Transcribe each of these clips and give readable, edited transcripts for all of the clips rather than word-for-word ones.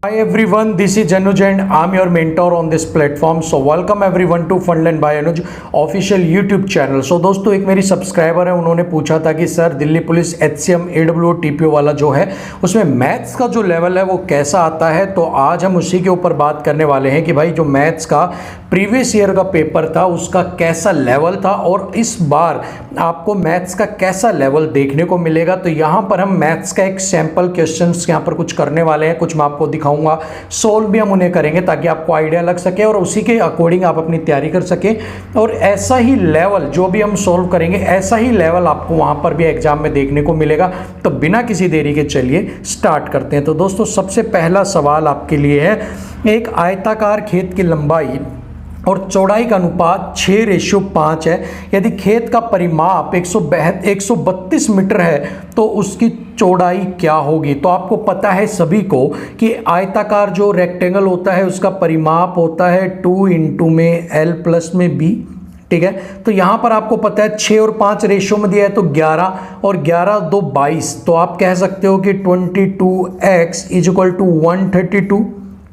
Hi everyone, this is Anuj and I'm your mentor on this platform. So welcome everyone to Fundland by Anuj official YouTube channel. So दोस्तों एक मेरी subscriber है, उन्होंने पूछा था कि sir Delhi police HCM AWO TPO वाला जो है उसमें मैथ्स का जो लेवल है वो कैसा आता है। तो आज हम उसी के ऊपर बात करने वाले हैं कि भाई जो मैथ्स का प्रीवियस ईयर का पेपर था उसका कैसा लेवल था और इस बार आपको मैथ्स का कैसा लेवल देखने को मिलेगा। तो यहाँ पर हम मैथ्स का एक सैम्पल क्वेश्चंस यहाँ पर कुछ करने वाले हैं, कुछ मैं आपको दिखाऊंगा, सोल्व भी हम उन्हें करेंगे ताकि आपको आइडिया लग सके और उसी के अकॉर्डिंग आप अपनी तैयारी कर सकें। और ऐसा ही लेवल जो भी हम सोल्व करेंगे ऐसा ही लेवल आपको वहाँ पर भी एग्जाम में देखने को मिलेगा। तो बिना किसी देरी के चलिए स्टार्ट करते हैं। तो दोस्तों सबसे पहला सवाल आपके लिए है, एक आयताकार खेत की लंबाई और चौड़ाई का अनुपात 6:5 है। यदि खेत का परिमाप 132 मीटर है तो उसकी चौड़ाई क्या होगी। तो आपको पता है सभी को कि आयताकार जो रेक्टेंगल होता है उसका परिमाप होता है 2 × में L + में B, ठीक है। तो यहाँ पर आपको पता है 6 और 5 रेशो में दिया है तो 11 और 11 2 22। तो आप कह सकते हो कि 22x = 132,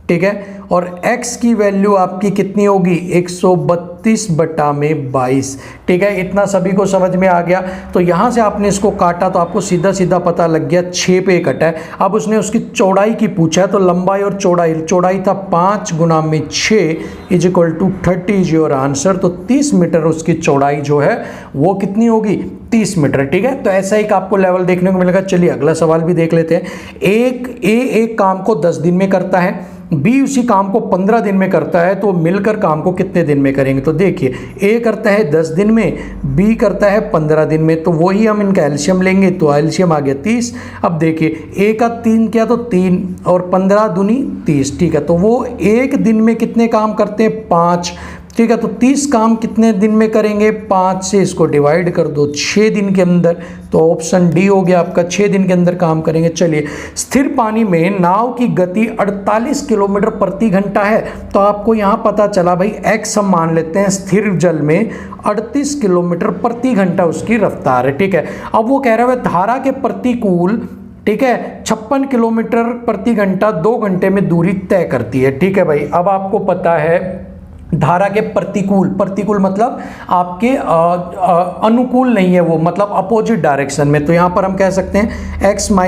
ठीक है। और x की वैल्यू आपकी कितनी होगी 132/22, ठीक है। इतना सभी को समझ में आ गया। तो यहाँ से आपने इसको काटा तो आपको सीधा सीधा पता लग गया 6 पे कटा है। अब उसने उसकी चौड़ाई की पूछा है तो लंबाई और चौड़ाई था 5 × 6 = 30 इज योर आंसर। तो 30 मीटर उसकी चौड़ाई जो है वो कितनी होगी 30 मीटर, ठीक है। तो ऐसा ही आपको लेवल देखने को मिलेगा। चलिए अगला सवाल भी देख लेते हैं। एक काम को 10 दिन में करता है, बी उसी काम को 15 दिन में करता है, तो मिलकर काम को कितने दिन में करेंगे। तो देखिए ए करता है 10 दिन में, बी करता है 15 दिन में, तो वही हम इनका एलसीएम लेंगे तो एलसीएम आ गया 30। अब देखिए ए का 3 किया तो 3 और 15 दूनी 30, ठीक है। तो वो एक दिन में कितने काम करते हैं 5, ठीक है। तो 30 काम कितने दिन में करेंगे 5 से इसको डिवाइड कर दो 6 दिन के अंदर। तो ऑप्शन डी हो गया आपका, 6 दिन के अंदर काम करेंगे। चलिए स्थिर पानी में नाव की गति 48 किलोमीटर प्रति घंटा है। तो आपको यहाँ पता चला भाई एक्स हम मान लेते हैं, स्थिर जल में 38 किलोमीटर प्रति घंटा उसकी रफ्तार है, ठीक है। अब वो कह रहा है धारा के प्रतिकूल, ठीक है, 56 किलोमीटर प्रति घंटा 2 घंटे में दूरी तय करती है, ठीक है भाई। अब आपको पता है धारा के प्रतिकूल मतलब आपके अनुकूल नहीं है वो, मतलब अपोजिट डायरेक्शन में। तो यहाँ पर हम कह सकते हैं x - y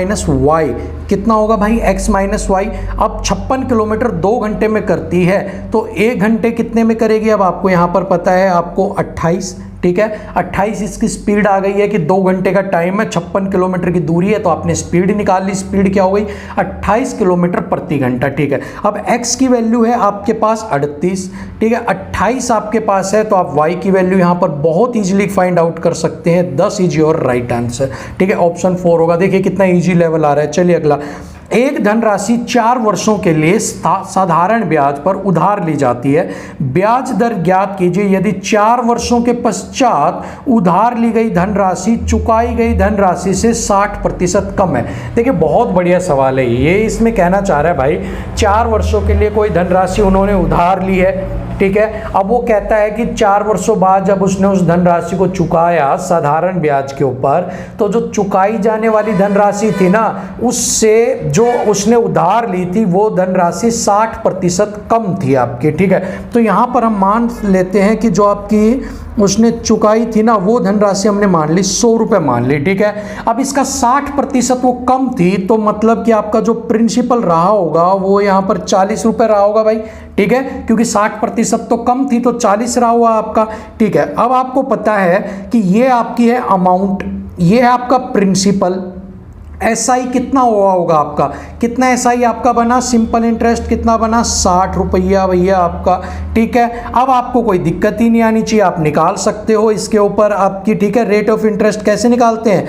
कितना होगा भाई x - y। अब 56 किलोमीटर 2 घंटे में करती है तो 1 घंटे कितने में करेगी। अब आपको यहाँ पर पता है आपको 28, ठीक है। 28 इसकी स्पीड आ गई है कि 2 घंटे का टाइम है, 56 किलोमीटर की दूरी है, तो आपने स्पीड निकाल ली। स्पीड क्या हो गई 28 किलोमीटर प्रति घंटा, ठीक है। अब x की वैल्यू है आपके पास 38, ठीक है। 28 आपके पास है तो आप y की वैल्यू यहाँ पर बहुत ईजिली फाइंड आउट कर सकते हैं। 10 इज योर राइट आंसर, ठीक है। ऑप्शन 4 होगा। देखिए कितना ईजी लेवल आ रहा है। चलिए अगला, एक धनराशि 4 वर्षों के लिए साधारण ब्याज पर उधार ली जाती है। ब्याज दर ज्ञात कीजिए यदि 4 वर्षों के पश्चात उधार ली गई धनराशि चुकाई गई धनराशि से 60% कम है। देखिए बहुत बढ़िया सवाल है ये। इसमें कहना चाह रहा है भाई 4 वर्षों के लिए कोई धनराशि उन्होंने उधार ली है, ठीक है। अब वो कहता है कि 4 वर्षों बाद जब उसने उस धनराशि को चुकाया साधारण ब्याज के ऊपर, तो जो चुकाई जाने वाली धनराशि थी ना उससे जो उसने उधार ली थी वो धनराशि 60% कम थी आपकी, ठीक है। तो यहाँ पर हम मान लेते हैं कि जो आपकी उसने चुकाई थी ना वो धनराशि हमने मान ली 100 रुपये मान ली, ठीक है। अब इसका 60% वो कम थी तो मतलब कि आपका जो प्रिंसिपल रहा होगा वो यहाँ पर 40 रुपये रहा होगा भाई, ठीक है। क्योंकि 60% तो कम थी तो 40 रहा हुआ आपका, ठीक है। अब आपको पता है कि ये आपकी है अमाउंट, ये है आपका प्रिंसिपल। एसआई कितना हुआ होगा आपका, कितना एसआई आपका बना, सिंपल इंटरेस्ट कितना बना 60 रुपया भैया आपका, ठीक है। अब आपको कोई दिक्कत ही नहीं आनी चाहिए, आप निकाल सकते हो इसके ऊपर आपकी, ठीक है। रेट ऑफ इंटरेस्ट कैसे निकालते हैं,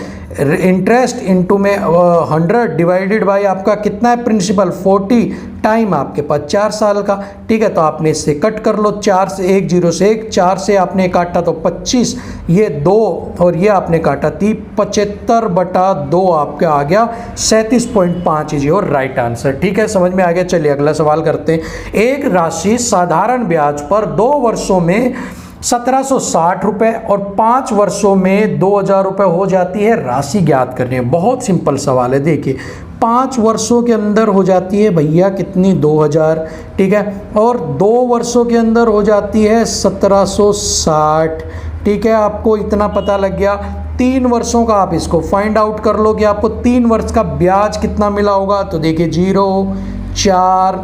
इंटरेस्ट इंटू में 100 डिवाइडेड बाई आपका कितना है प्रिंसिपल 40, टाइम आपके पास 4 साल का, ठीक है। तो आपने इससे कट कर लो, 4 से 1 0 से 1, 4 से आपने काटा तो 25, ये 2 और ये आपने काटा 30, 75/2 आपके आ गया 37.5 इज योर राइट आंसर, ठीक है। समझ में आ गया। चलिए अगला सवाल करते हैं। एक राशि साधारण ब्याज पर 2 वर्षों में 1760 रुपये और 5 वर्षों में 2000 रुपये हो जाती है, राशि ज्ञात करनी है। बहुत सिंपल सवाल है। देखिए 5 वर्षों के अंदर हो जाती है भैया कितनी 2000, ठीक है, और 2 वर्षों के अंदर हो जाती है 1760, ठीक है। आपको इतना पता लग गया। 3 वर्षों का आप इसको फाइंड आउट कर लो कि आपको 3 वर्ष का ब्याज कितना मिला होगा। तो देखिए 0 4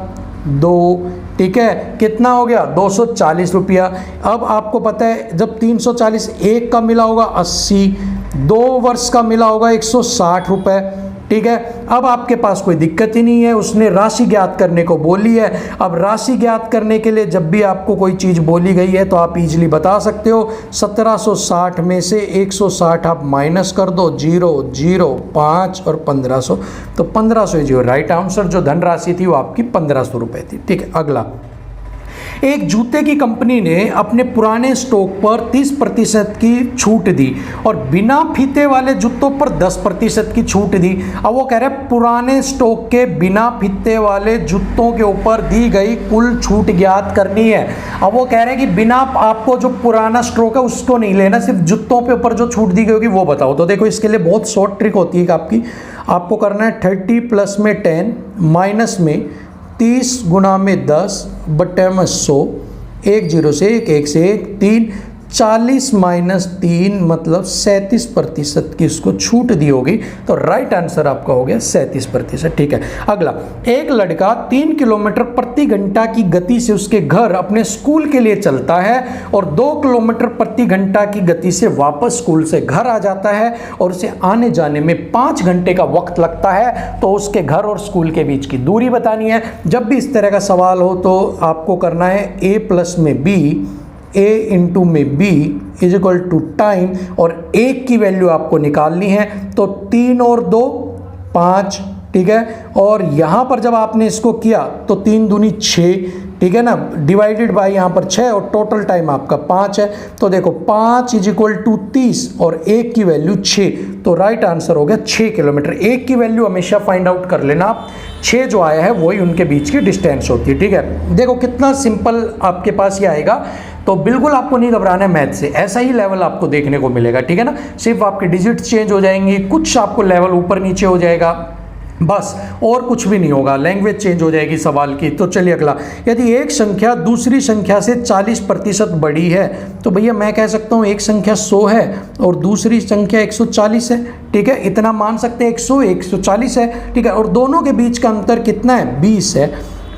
2, ठीक है, कितना हो गया 240 रुपया। अब आपको पता है जब 340 एक का मिला होगा 80, 2 वर्ष का मिला होगा 160 रुपये, ठीक है। अब आपके पास कोई दिक्कत ही नहीं है, उसने राशि ज्ञात करने को बोली है। अब राशि ज्ञात करने के लिए जब भी आपको कोई चीज़ बोली गई है तो आप इजीली बता सकते हो। 1760 में से 160 आप माइनस कर दो, 0 0 5 और 1500, तो 1500 जो राइट आंसर, जो धनराशि थी वो आपकी 1500 रुपये थी, ठीक है। अगला, एक जूते की कंपनी ने अपने पुराने स्टॉक पर 30% की छूट दी और बिना फीते वाले जूतों पर 10% की छूट दी। अब वो कह रहे हैं पुराने स्टॉक के बिना फीते वाले जूतों के ऊपर दी गई कुल छूट ज्ञात करनी है। अब वो कह रहे हैं कि बिना, आपको जो पुराना स्टॉक है उसको नहीं लेना, सिर्फ जूतों के ऊपर जो छूट दी गई होगी वो बताओ। तो देखो इसके लिए बहुत शॉर्ट ट्रिक होती है कि आपको करना है 30 प्लस में 10 माइनस में 30 गुना में 10 बटे में 100, 1 0 से 1 से 1 3, 40 माइनस 3 मतलब 37% की इसको छूट दी होगी। तो राइट आंसर आपका हो गया 37%, ठीक है। अगला, एक लड़का 3 किलोमीटर प्रति घंटा की गति से उसके घर अपने स्कूल के लिए चलता है और 2 किलोमीटर प्रति घंटा की गति से वापस स्कूल से घर आ जाता है और उसे आने जाने में 5 घंटे का वक्त लगता है। तो उसके घर और स्कूल के बीच की दूरी बतानी है। जब भी इस तरह का सवाल हो तो आपको करना है a प्लस में b, a इंटू में b is equal to time, और एक की वैल्यू आपको निकालनी है। तो 3 और 2 5, ठीक है। और यहाँ पर जब आपने इसको किया तो 3 दूनी 6, ठीक है ना, डिवाइडेड बाय यहाँ पर 6 और टोटल टाइम आपका 5 है। तो देखो 5 इज इक्वल टू 30 और एक की वैल्यू 6, तो राइट आंसर हो गया 6 किलोमीटर। एक की वैल्यू हमेशा फाइंड आउट कर लेना आप, 6 जो आया है वही उनके बीच की डिस्टेंस होती है, ठीक है। देखो कितना सिंपल आपके पास ये आएगा। तो बिल्कुल आपको नहीं घबराना है मैथ से, ऐसा ही लेवल आपको देखने को मिलेगा, ठीक है ना। सिर्फ आपके डिजिट चेंज हो जाएंगे, कुछ आपको लेवल ऊपर नीचे हो जाएगा, बस, और कुछ भी नहीं होगा, लैंग्वेज चेंज हो जाएगी सवाल की। तो चलिए अगला, यदि एक संख्या दूसरी संख्या से 40% बड़ी है तो भैया मैं कह सकता हूँ एक संख्या 100 है और दूसरी संख्या 140 है, ठीक है। इतना मान सकते हैं 100 140 है, ठीक है, और दोनों के बीच का अंतर कितना है 20 है,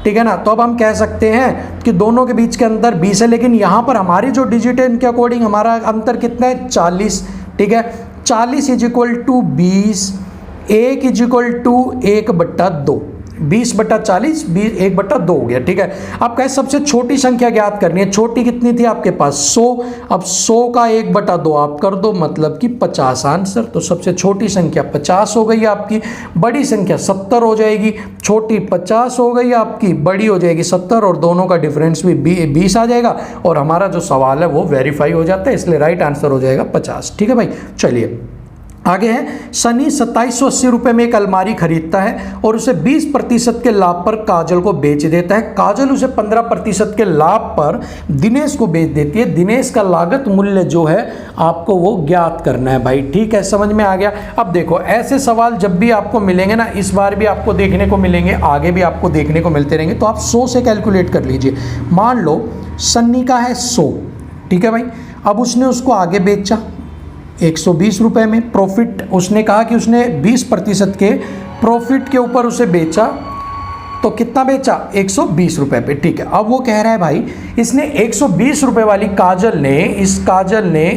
ठीक है ना। तो अब हम कह सकते हैं कि दोनों के बीच के अंतर 20 है, लेकिन यहाँ पर हमारी जो डिजिट है इनके अकॉर्डिंग हमारा अंतर कितना है 40, ठीक है। 40 is equal to 20, 1 is equal to 1/2, 20/40 1/2 हो गया, ठीक है। अब कहे सबसे छोटी संख्या ज्ञात करनी है। छोटी कितनी थी आपके पास 100, अब 100 का 1/2 आप कर दो मतलब कि 50 आंसर। तो सबसे छोटी संख्या 50 हो गई आपकी, बड़ी संख्या 70 हो जाएगी। छोटी 50 हो गई आपकी, बड़ी हो जाएगी 70, और दोनों का डिफरेंस भी 20 आ जाएगा और हमारा जो सवाल है वो वेरीफाई हो जाता है, इसलिए राइट आंसर हो जाएगा 50, ठीक है भाई। चलिए आगे है, सनी 2780 रुपये में एक अलमारी खरीदता है और उसे 20% के लाभ पर काजल को बेच देता है। काजल उसे 15% के लाभ पर दिनेश को बेच देती है। दिनेश का लागत मूल्य जो है आपको वो ज्ञात करना है भाई, ठीक है, समझ में आ गया। अब देखो ऐसे सवाल जब भी आपको मिलेंगे ना, इस बार भी आपको देखने को मिलेंगे, आगे भी आपको देखने को मिलते रहेंगे, तो आप 100 से कैलकुलेट कर लीजिए। मान लो सन्नी का है 100, ठीक है भाई। अब उसने उसको आगे बेचा 120 रुपये में, प्रॉफिट उसने कहा कि उसने 20% के प्रॉफिट के ऊपर उसे बेचा, तो कितना बेचा 120 रुपये पे, ठीक है। अब वो कह रहा है भाई इसने 120 रुपये वाली काजल ने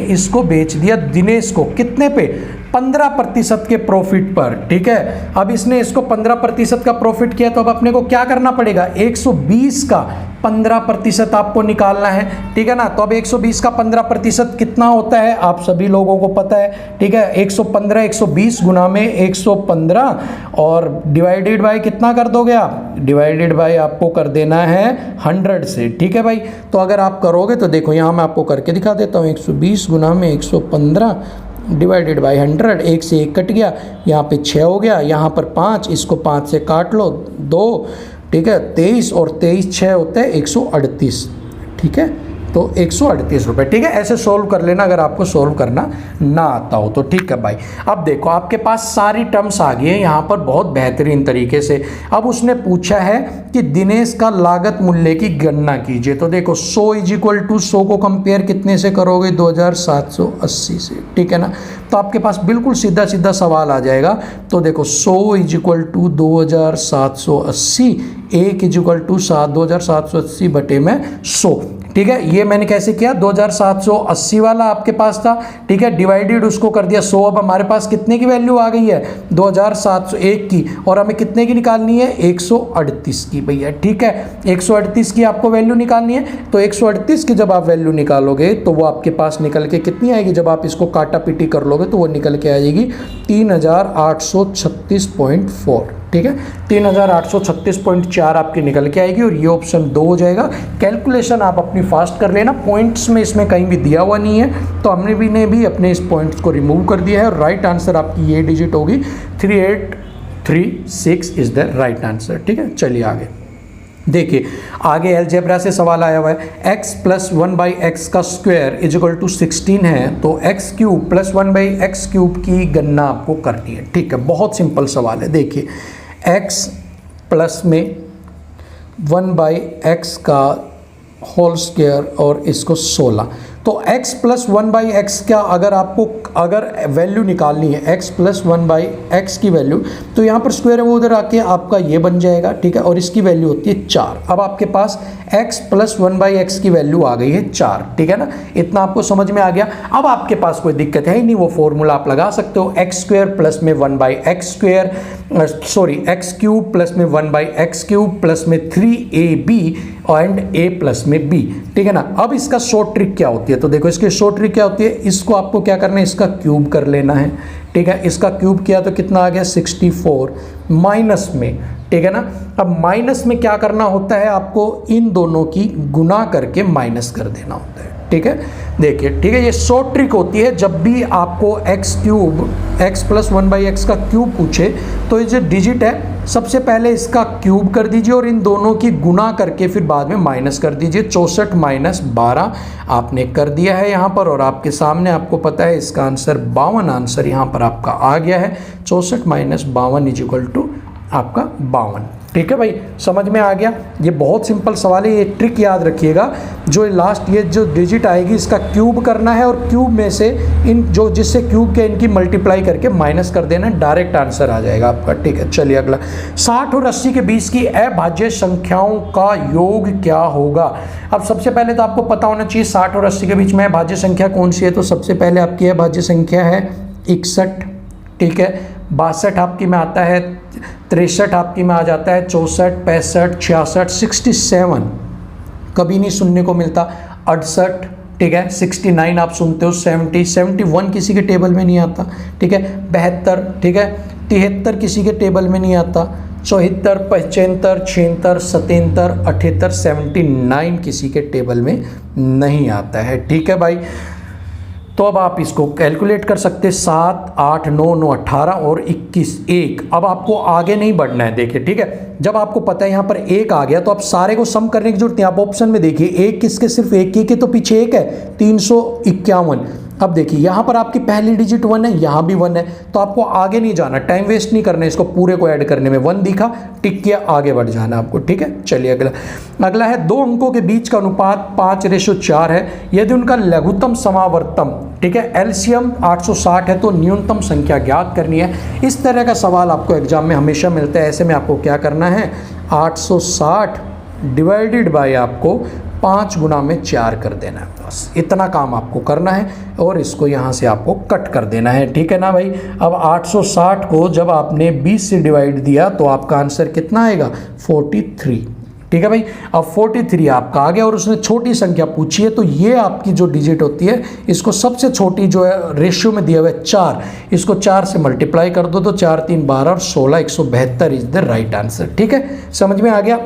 इसको बेच दिया दिनेश को कितने पे 15% के प्रॉफिट पर, ठीक है। अब इसने इसको 15% का प्रॉफिट किया, तो अब अपने को क्या करना पड़ेगा 120 का 15% आपको निकालना है, ठीक है ना। तो अब 120 का 15% कितना होता है आप सभी लोगों को पता है, ठीक है। 115 120 गुना में 115 और डिवाइडेड बाय कितना कर दोगे आप, डिवाइडेड बाय आपको कर देना है 100 से, ठीक है भाई। तो अगर आप करोगे तो देखो यहाँ मैं आपको करके दिखा देता हूँ, 120 गुना में 115 डिवाइडेड बाय 100, 1 से 1 कट गया, यहाँ पे 6 हो गया, यहाँ पर 5, इसको 5 से काट लो 2, ठीक है, 23 और 23 6 होते हैं 138, ठीक है। तो 138 रुपये, ठीक है। ऐसे सोल्व कर लेना अगर आपको सोल्व करना ना आता हो तो, ठीक है भाई। अब देखो आपके पास सारी टर्म्स आ गई हैं यहाँ पर बहुत बेहतरीन तरीके से। अब उसने पूछा है कि दिनेश का लागत मूल्य की गणना कीजिए। तो देखो 100 इज इक्वल टू 100 को कंपेयर कितने से करोगे, 2780 से, ठीक है ना। तो आपके पास बिल्कुल सीधा सीधा सवाल आ जाएगा। तो देखो 100 is equal to 2780, 1 is equal to 2780 बटे में 100, ठीक है। ये मैंने कैसे किया, 2780 वाला आपके पास था, ठीक है, डिवाइडेड उसको कर दिया 100। अब हमारे पास कितने की वैल्यू आ गई है, 2701 की, और हमें कितने की निकालनी है, 138 की भैया, ठीक है। 138 की आपको वैल्यू निकालनी है। तो 138 की जब आप वैल्यू निकालोगे तो वो आपके पास निकल के कितनी आएगी, जब आप इसको काटा पीटी कर लोगे तो वो निकल के आएगी 3836.4, ठीक है। 3836.4 आपकी निकल के आएगी और ये ऑप्शन 2 हो जाएगा। कैलकुलेशन आप अपनी फास्ट कर लेना, पॉइंट्स में इसमें कहीं भी दिया हुआ नहीं है, तो हमने भी अपने इस पॉइंट्स को रिमूव कर दिया है। और राइट आंसर आपकी ये डिजिट होगी 3836 इज द राइट आंसर, ठीक है। चलिए आगे देखिए, आगे अलजेब्रा से सवाल आया हुआ है। x प्लस 1/x का स्क्वायर इज इक्वल टू 16 है, तो x cube plus 1/x cube की गणना आपको करनी है, ठीक है। बहुत सिंपल सवाल है। देखिए x प्लस में 1/x का होल स्क्वायर और इसको 16, तो x प्लस 1/x का अगर वैल्यू निकालनी है, x प्लस 1/x की वैल्यू, तो यहाँ पर स्क्वायर है वो उधर आके आपका ये बन जाएगा, ठीक है। और इसकी वैल्यू होती है 4। अब आपके पास x प्लस 1/x की वैल्यू आ गई है 4, ठीक है ना। इतना आपको समझ में आ गया। अब आपके पास कोई दिक्कत है ही नहीं, वो फॉर्मूला आप लगा सकते हो, x स्क्वायर प्लस में 1/x square, sorry x cube plus में 1/x क्यूब प्लस में 3ab एंड a प्लस में b, ठीक है ना। अब इसका शॉर्ट ट्रिक क्या होती है, तो देखो इसकी शॉर्ट ट्रिक क्या होती है, इसको आपको क्या करना है, इसका क्यूब कर लेना है, ठीक है। इसका क्यूब किया तो कितना आ गया 64 माइनस में, ठीक है ना। अब माइनस में क्या करना होता है, आपको इन दोनों की गुना करके माइनस कर देना होता है, ठीक है। देखिए, ठीक है, ये शॉर्ट ट्रिक होती है। जब भी आपको x cube x plus 1/x का क्यूब पूछे तो ये जो डिजिट है सबसे पहले इसका क्यूब कर दीजिए और इन दोनों की गुना करके फिर बाद में माइनस कर दीजिए। 64 माइनस 12 आपने कर दिया है यहाँ पर, और आपके सामने आपको पता है इसका आंसर 52 आंसर यहाँ पर आपका आ गया है। 64 माइनस 52 इज इक्वल टू आपका 52, ठीक है भाई, समझ में आ गया। ये बहुत सिंपल सवाल है, ये ट्रिक याद रखिएगा। जो लास्ट ये जो डिजिट आएगी इसका क्यूब करना है और क्यूब में से इन जो जिससे क्यूब के इनकी मल्टीप्लाई करके माइनस कर देना, डायरेक्ट आंसर आ जाएगा आपका, ठीक है। चलिए अगला, 60 और 80 के बीच की अभाज्य संख्याओं का योग क्या होगा। अब सबसे पहले तो आपको पता होना चाहिए 60 और 80 के बीच में अभाज्य संख्या कौन सी है। तो सबसे पहले आपकी अभाज्य संख्या है 61, ठीक है। 62 आपकी में आता है, 63 आपकी में आ जाता है, 64, 65, 66, 67 कभी नहीं सुनने को मिलता, 68, ठीक है। 69 आप सुनते हो, 70, 71 किसी के टेबल में नहीं आता, ठीक है। 72, ठीक है। 73 किसी के टेबल में नहीं आता, 74, 75, 76, 77, 78, 79 किसी के टेबल में नहीं आता है, ठीक है भाई। तो अब आप इसको कैलकुलेट कर सकते हैं, 7, 8, 9, 9, 18 और 21, 1। अब आपको आगे नहीं बढ़ना है, देखिए, ठीक है। जब आपको पता है यहाँ पर 1 आ गया तो आप सारे को सम करने की जरूरत नहीं। आप ऑप्शन में देखिए, एक किसके, सिर्फ एक के तो पीछे 1 है, 351। अब देखिए यहाँ पर आपकी पहली डिजिट 1 है, यहाँ भी 1 है, तो आपको आगे नहीं जाना, टाइम वेस्ट नहीं करना, इसको पूरे को ऐड करने में। 1 दिखा, टिक किया, आगे बढ़ जाना आपको, ठीक है। चलिए अगला है, 2 अंकों के बीच का अनुपात 5:4 है यदि उनका लघुत्तम समावर्तम, ठीक है, एलसीएम 860 है तो न्यूनतम संख्या ज्ञात करनी है। इस तरह का सवाल आपको एग्जाम में हमेशा मिलता है। ऐसे में आपको क्या करना है, 860 डिवाइडेड बाय आपको 5 गुना में 4 कर देना है, बस इतना काम आपको करना है और इसको यहाँ से आपको कट कर देना है, ठीक है ना भाई। अब 860 को जब आपने 20 से डिवाइड दिया तो आपका आंसर कितना आएगा, 43, ठीक है भाई। अब 43 आपका आ गया और उसने छोटी संख्या पूछी है, तो ये आपकी जो डिजिट होती है इसको सबसे छोटी जो है रेशियो में दिया हुआ है 4, इसको 4 से मल्टीप्लाई कर दो तो 4, 3, 12 और 16, 172 इज द राइट आंसर, ठीक है। समझ में आ गया।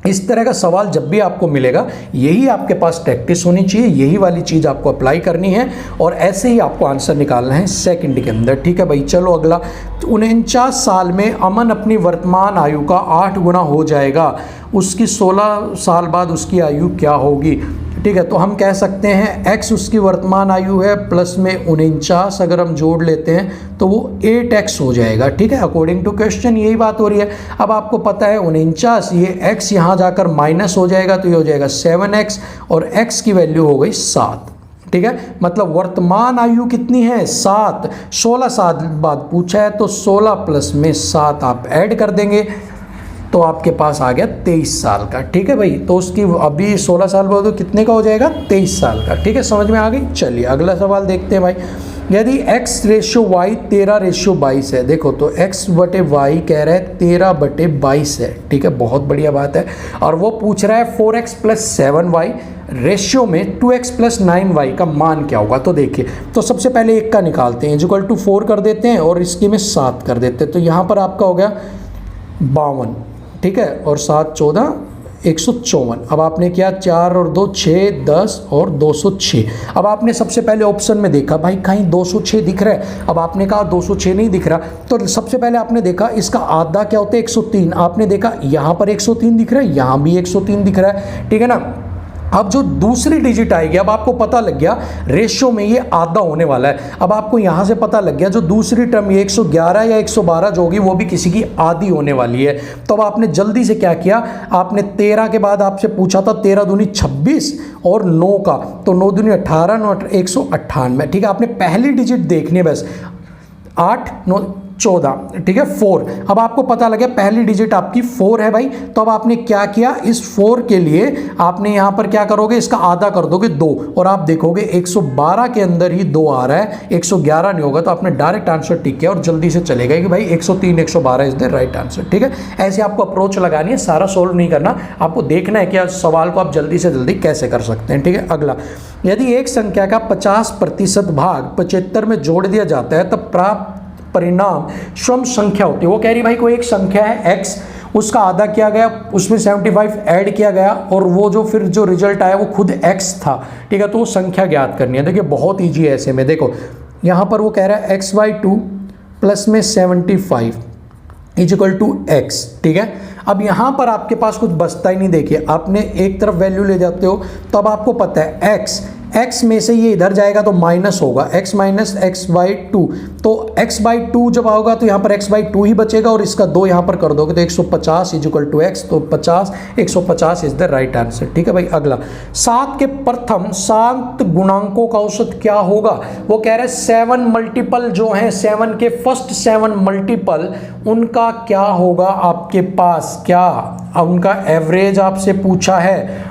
इस तरह का सवाल जब भी आपको मिलेगा, यही आपके पास प्रैक्टिस होनी चाहिए, यही वाली चीज़ आपको अप्लाई करनी है और ऐसे ही आपको आंसर निकालना है सेकंड के अंदर, ठीक है भाई। चलो अगला, 49 साल में अमन अपनी वर्तमान आयु का 8 गुना हो जाएगा, उसकी 16 साल बाद उसकी आयु क्या होगी। ठीक है, तो हम कह सकते हैं x उसकी वर्तमान आयु है प्लस में 49, अगर हम जोड़ लेते हैं तो वो 8x हो जाएगा। ठीक है, अकॉर्डिंग टू क्वेश्चन यही बात हो रही है। अब आपको पता है 49, ये x यहाँ जाकर माइनस हो जाएगा तो ये हो जाएगा 7x और x की वैल्यू हो गई 7। ठीक है, मतलब वर्तमान आयु कितनी है 7। 16 साल बाद पूछा है तो 16 प्लस में 7 आप ऐड कर देंगे तो आपके पास आ गया 23 साल का। ठीक है भाई, तो उसकी अभी 16 साल बाद तो कितने का हो जाएगा 23 साल का। ठीक है, समझ में आ गई। चलिए अगला सवाल देखते हैं भाई। यदि x रेशियो y 13:22 है, देखो तो x बटे y कह रहा है 13/22 है। ठीक है, बहुत बढ़िया बात है। और वो पूछ रहा है 4x + 7y रेशियो में 2x + 9y का मान क्या होगा। तो देखिए, तो सबसे पहले एक का निकालते हैं, इक्वल टू 4 कर देते हैं और इसके में 7 कर देते हैं। तो यहाँ पर आपका हो गया 52। ठीक है, और 7 14 154। अब आपने किया 4 और 2 6 10 और 206। अब आपने सबसे पहले ऑप्शन में देखा भाई कहीं 206 दिख रहा है। अब आपने कहा 206 नहीं दिख रहा, तो सबसे पहले आपने देखा इसका आधा क्या होता है 103। आपने देखा यहाँ पर 103 दिख रहा है, यहाँ भी 103 दिख रहा है। ठीक है ना। अब जो दूसरी डिजिट आएगी, अब आपको पता लग गया रेशियो में ये आधा होने वाला है। अब आपको यहाँ से पता लग गया जो दूसरी टर्म ये 111 या 112 जो होगी वो भी किसी की आधी होने वाली है। तो अब आपने जल्दी से क्या किया, आपने 13 के बाद आपसे पूछा था 13 दूनी 26 और 9 का, तो 9 दूनी 18 9 198। ठीक है, आपने पहली डिजिट देखनी है बस, 8 9 14। ठीक है, 4। अब आपको पता लगे पहली डिजिट आपकी 4 है भाई। तो अब आपने क्या किया, इस 4 के लिए आपने यहाँ पर क्या करोगे, इसका आधा कर दोगे 2 और आप देखोगे 112 के अंदर ही 2 आ रहा है, 111 नहीं होगा। तो आपने डायरेक्ट आंसर टिक किया और जल्दी से चले गए कि भाई 103 112 इज द राइट आंसर। ठीक है, ऐसे आपको अप्रोच लगानी है, सारा सोल्व नहीं करना, आपको देखना है कि सवाल को आप जल्दी से जल्दी कैसे कर सकते हैं। ठीक है, अगला, यदि एक संख्या का 50% भाग 75 में जोड़ दिया जाता है तब प्राप्त परिणाम सम संख्या होती है। वो कह रही भाई कोई एक संख्या है x, उसका आधा किया गया, उसमें 75 ऐड किया गया और वो जो फिर जो रिजल्ट आया वो खुद x था। ठीक है, तो वो संख्या ज्ञात करनी है। देखिए बहुत ईजी है ऐसे में। देखो यहाँ पर वो कह रहा है x/2 प्लस में 75 इक्वल टू x। ठीक है, अब यहाँ पर आपके पास कुछ बचता ही नहीं। देखिए आपने एक तरफ वैल्यू ले जाते हो तो अब आपको पता है x में से ये इधर जाएगा तो माइनस होगा, x माइनस x/2। तो x/2 जब होगा तो यहाँ पर x/2 ही बचेगा और इसका 2 यहाँ पर कर दोगे तो 150 इक्वल टू x। तो 50 150 इज द राइट आंसर। ठीक है भाई, अगला, 7 के प्रथम 7 गुणांकों का औसत क्या होगा। वो कह रहे हैं 7 मल्टीपल जो हैं, 7 के फर्स्ट 7 मल्टीपल उनका क्या होगा आपके पास, क्या उनका एवरेज आपसे पूछा है।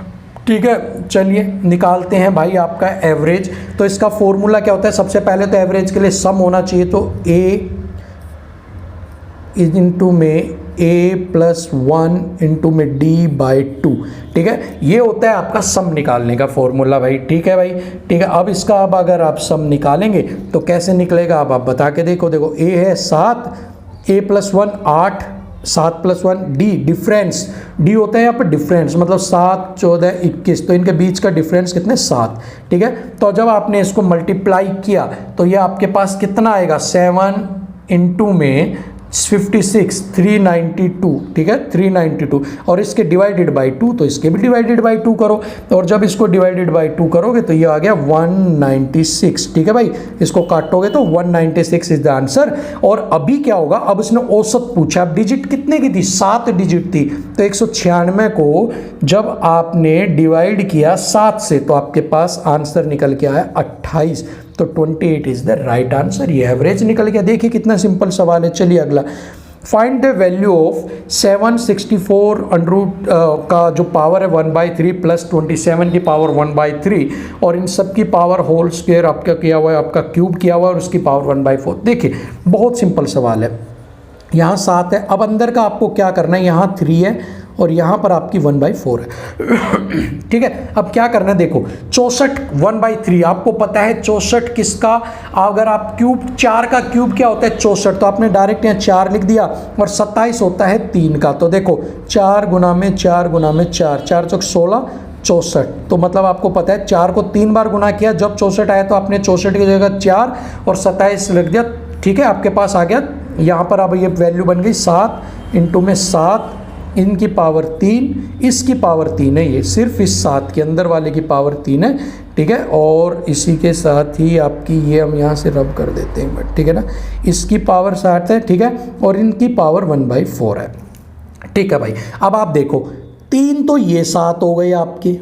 ठीक है, चलिए निकालते हैं भाई आपका एवरेज। तो इसका फॉर्मूला क्या होता है, सबसे पहले तो एवरेज के लिए सम होना चाहिए। तो a इंटू में a + 1 इंटू में d/2। ठीक है, ये होता है आपका सम निकालने का फॉर्मूला भाई। ठीक है भाई, ठीक है। अब इसका अब अगर आप सम निकालेंगे तो कैसे निकलेगा, अब आप बता के देखो। देखो a है 7, a + 1 8, 7 + 1 d, डिफरेंस d होता है यहाँ पर डिफरेंस, मतलब 7 14 21, तो इनके बीच का डिफरेंस कितने 7। ठीक है, तो जब आपने इसको मल्टीप्लाई किया तो ये आपके पास कितना आएगा 7 इंटू में 56 392। ठीक है, 392 और इसके डिवाइडेड बाई 2 तो इसके भी डिवाइडेड बाई 2 करो और जब इसको डिवाइडेड बाई 2 करोगे तो ये आ गया 196। ठीक है भाई, इसको काटोगे तो 196 इज द आंसर। और अभी क्या होगा, अब इसने औसत पूछा, अब डिजिट कितने की थी 7 डिजिट थी, तो 196 को जब आपने डिवाइड किया 7 से तो आपके पास आंसर निकल के आया 28। तो 28 इज द राइट आंसर। ये एवरेज निकल गया। देखिए कितना सिंपल सवाल है। चलिए अगला, फाइंड द वैल्यू ऑफ 764 का जो पावर है 1/3 प्लस 27 की पावर 1/3 और इन सब की पावर होल स्क्वायर आपका किया हुआ है, आपका क्यूब किया हुआ है और उसकी पावर 1/4। देखिए बहुत सिंपल सवाल है। यहाँ 7 है, अब अंदर का आपको क्या करना है, यहाँ 3 है और यहाँ पर आपकी 1/4 है। ठीक है, अब क्या करना है, देखो 64 1/3 आपको पता है 64 किसका, अगर आप क्यूब 4 का क्यूब क्या होता है 64, तो आपने डायरेक्ट यहाँ 4 लिख दिया और 27 होता है 3 का। तो देखो 4 गुना में 4 गुना में 4, 4 चौक 16 64। तो मतलब आपको पता है 4 को 3 बार गुना किया, जब 64 आया तो आपने 64 की जगह 4 और 27 लिख दिया। ठीक है, आपके पास आ गया यहाँ पर। अब ये वैल्यू बन गई 7 इंटू में 7 इनकी पावर 3, इसकी पावर 3 है, ये सिर्फ इस 7 के अंदर वाले की पावर 3 है, ठीक है। और इसी के साथ ही आपकी ये हम यहाँ से रब कर देते हैं, ठीक है ना, इसकी पावर 7 है, ठीक है, और इनकी पावर 1/4 है, ठीक है भाई। अब आप देखो 3 तो ये 7 हो गए आपके,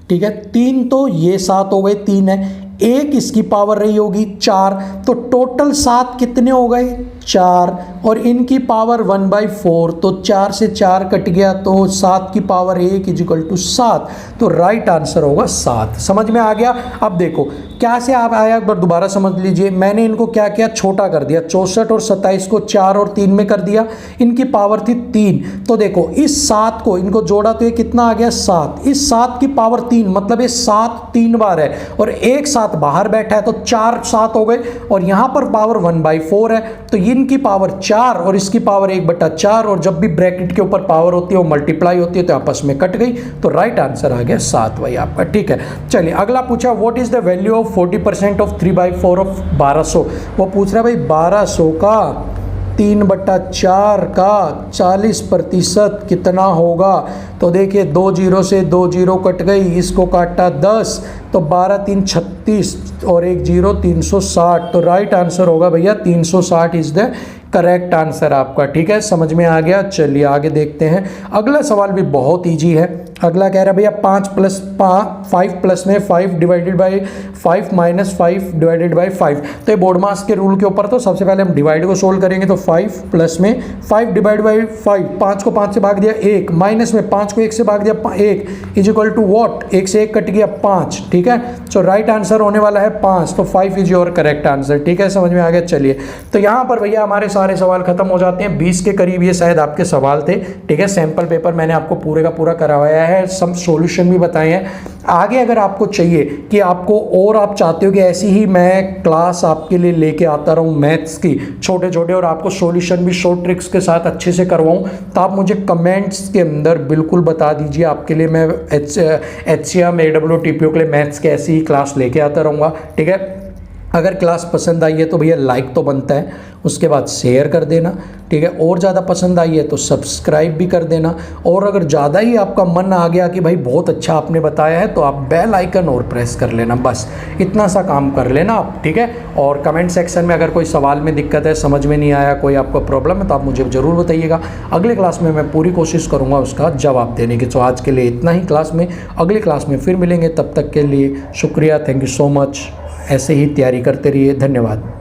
ठीक है, 3 तो ये 7 हो गए, 3 है, एक इसकी पावर रही होगी 4, तो टोटल 7 कितने हो गए 4, और इनकी पावर 1/4, तो 4 से 4 कट गया, तो 7 की पावर 1 = 7, तो राइट आंसर होगा 7। समझ में आ गया। अब देखो क्या से आप आया, एक बार दोबारा समझ लीजिए। मैंने इनको क्या किया, छोटा कर दिया, 64 और 27 को 4 और 3 में कर दिया, इनकी पावर थी 3, तो देखो इस 7 को इनको जोड़ा तो ये कितना आ गया 7, इस 7 की पावर 3, मतलब ये 7 3 बार है, और एक 7 बाहर बैठा है, तो 4 7 हो गए, और यहाँ पर पावर 1/4 है, तो इनकी पावर 4 और इसकी पावर 1/4, और जब भी ब्रैकेट के ऊपर पावर होती है वो मल्टीप्लाई होती है, तो आपस में कट गई, तो राइट आंसर आ गया 7 भाई आपका, ठीक है। चलिए अगला पूछा, what is the value of 40% of 3/4 of 1200। वो पूछ रहा है भाई 1200 का 3/4 का 40% कितना होगा। तो देखिए 2 0 से 2 0 कट गई, इसको काटा 10, तो 12 3 36 और 1 0 360, तो राइट आंसर होगा भैया 360 इज द करेक्ट आंसर आपका, ठीक है। समझ में आ गया। चलिए आगे देखते हैं। अगला सवाल भी बहुत ईजी है। अगला कह रहा है भैया 5 प्लस में 5 divided by 5 minus 5 divided by 5। तो ये बोर्ड मास के रूल के ऊपर, तो सबसे पहले हम डिवाइड को सोल्व करेंगे। तो 5 प्लस में 5 डिवाइड बाई 5, 5 को 5 से भाग दिया 1, माइनस में 5 को 1 से भाग दिया 1 इज इक्वल टू वॉट, 1 से 1 कट गया 5, ठीक है। सो राइट आंसर होने वाला है 5, तो 5 इज योर करेक्ट आंसर, ठीक है। समझ में आ गया। चलिए तो यहाँ पर भैया हमारे सारे सवाल खत्म हो जाते हैं। 20 के करीब ये शायद आपके सवाल थे, ठीक है। सैंपल पेपर मैंने आपको पूरे का पूरा करवाया है, सब सॉल्यूशन भी बताए हैं। आगे अगर आपको चाहिए कि आपको और आप चाहते हो कि ऐसी ही मैं क्लास आपके लिए लेके आता रहूं मैथ्स की छोटे छोटे, और आपको सॉल्यूशन भी शॉर्ट ट्रिक्स के साथ अच्छे से करवाऊं, तो आप मुझे कमेंट्स के अंदर बिल्कुल बता दीजिए। आपके लिए मैं HCM AWO TPO के लिए मैथ्स के ऐसी ही क्लास लेके आता रहूँगा, ठीक है। अगर क्लास पसंद आई है तो भैया लाइक तो बनता है, उसके बाद शेयर कर देना, ठीक है। और ज़्यादा पसंद आई है तो सब्सक्राइब भी कर देना। और अगर ज़्यादा ही आपका मन आ गया कि भाई बहुत अच्छा आपने बताया है, तो आप बेल आइकन और प्रेस कर लेना, बस इतना सा काम कर लेना आप, ठीक है। और कमेंट सेक्शन में अगर कोई सवाल में दिक्कत है, समझ में नहीं आया, कोई आपको प्रॉब्लम है, तो आप मुझे ज़रूर बताइएगा। अगले क्लास में मैं पूरी कोशिश करूँगा उसका जवाब देने की। तो आज के लिए इतना ही क्लास में, अगली क्लास में फिर मिलेंगे। तब तक के लिए शुक्रिया, थैंक यू सो मच। ऐसे ही तैयारी करते रहिए। धन्यवाद।